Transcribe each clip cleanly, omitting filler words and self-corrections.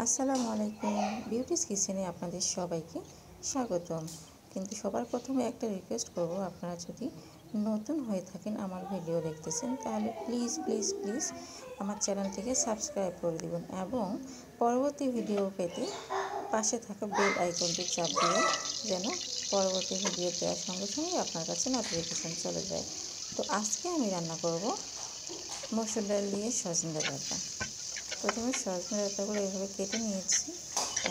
আসসালামু আলাইকুম। বিউটিস কিচেনে আপনাদের সবাইকে স্বাগতম। কিন্তু সবার প্রথমে একটা রিকোয়েস্ট করব, আপনারা যদি নতুন হয়ে থাকেন আমার ভিডিও দেখতেছেন, তাহলে প্লিজ প্লিজ প্লিজ আমার চ্যানেলটিকে সাবস্ক্রাইব করে দিবেন এবং পরবর্তী ভিডিও পেতে পাশে থাকা বেল আইকনটি চাপ দিবেন, যেন পরবর্তী ভিডিও দেওয়ার সঙ্গে সঙ্গে আপনার কাছে নোটিফিকেশান চলে যায়। তো আজকে আমি রান্না করব মসুর ডাল দিয়ে সজনে ডাঁটা। প্রথমে সজনে ডাঁটাগুলো এইভাবে কেটে নিয়েছি।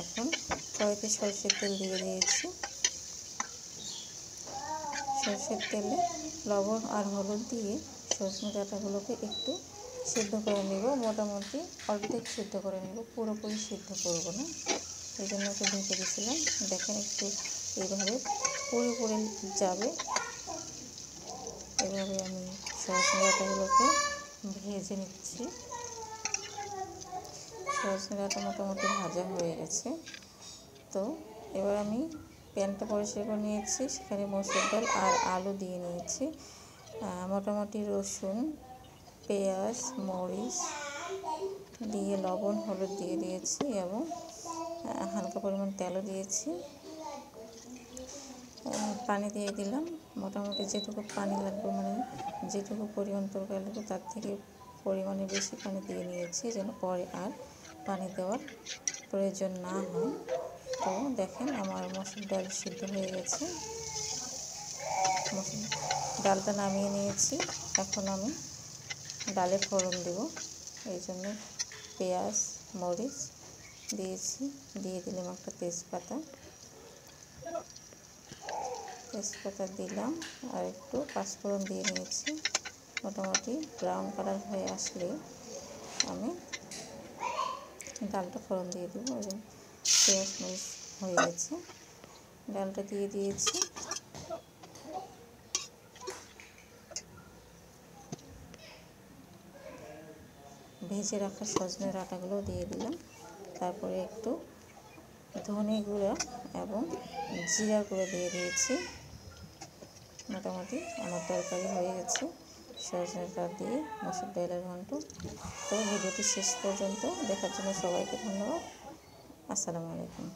এখন কড়াইতে সরষের তেল দিয়ে দিয়েছি। সরষের তেলে লবণ আর হলুদ দিয়ে সজনে ডাঁটাগুলোকে একটু সিদ্ধ করে নেব। মোটামুটি অর্ধেক সিদ্ধ করে নেব, পুরোপুরি সিদ্ধ করব না, এই জন্য একটু ঢেকে দিয়েছিলাম। দেখেন একটু এইভাবে পুরোপুরি যাবে, এভাবে আমি সজনে ডাঁটাগুলোকে ভেজে নিচ্ছি। সজনে ডাঁটা মোটামুটি ভাজা হয়ে গেছে। তো এবার আমি প্যানটা পরিষ্কার করে নিয়েছি, সেখানে মসুর ডাল আর আলু দিয়ে নিয়েছি। মোটামুটি রসুন, পেঁয়াজ, মরিচ দিয়ে লবণ হলুদ দিয়ে দিয়েছি এবং হালকা পরিমাণ তেলও দিয়েছি। পানি দিয়ে দিলাম। মোটামুটি যেটুকু পানি লাগবে, মানে যেটুকু পরিমাণ তরকারি লাগবে তার থেকে পরিমাণে বেশি পানি দিয়ে নিয়েছি, যেন পরে আর পানি দেওয়ার প্রয়োজন না হয়। তো দেখেন আমার মসুর ডাল সিদ্ধ হয়ে গেছে। মসুর ডালটা নামিয়ে নিয়েছি। এখন আমি ডালে ফোড়ন দেব, এই জন্য পেঁয়াজ মরিচ দিয়েছি। দিয়ে দিলাম একটা তেজপাতা দিলাম আর একটু পাঁচফোড়ন দিয়ে নিয়েছি। মোটামুটি ব্রাউন কালার হয়ে আসলে আমি ডালটা ফোড়ন দিয়ে দেবো এবং পেঁয়াজ মরিচ হয়ে গেছে, ডালটা দিয়ে দিয়েছি। ভেজে রাখা সজনে ডাঁটাগুলো দিয়ে দিলাম। তারপরে একটু ধনে গুঁড়া এবং জিরা গুঁড়ো দিয়ে দিয়েছি। মোটামুটি আমার তরকারি হয়ে গেছে সজনে ডাঁটা দিয়ে মসুর ডালের ঘন্ট। তো ভিডিওটি শেষ পর্যন্ত দেখার জন্য সবাইকে ধন্যবাদ। আসসালামু আলাইকুম।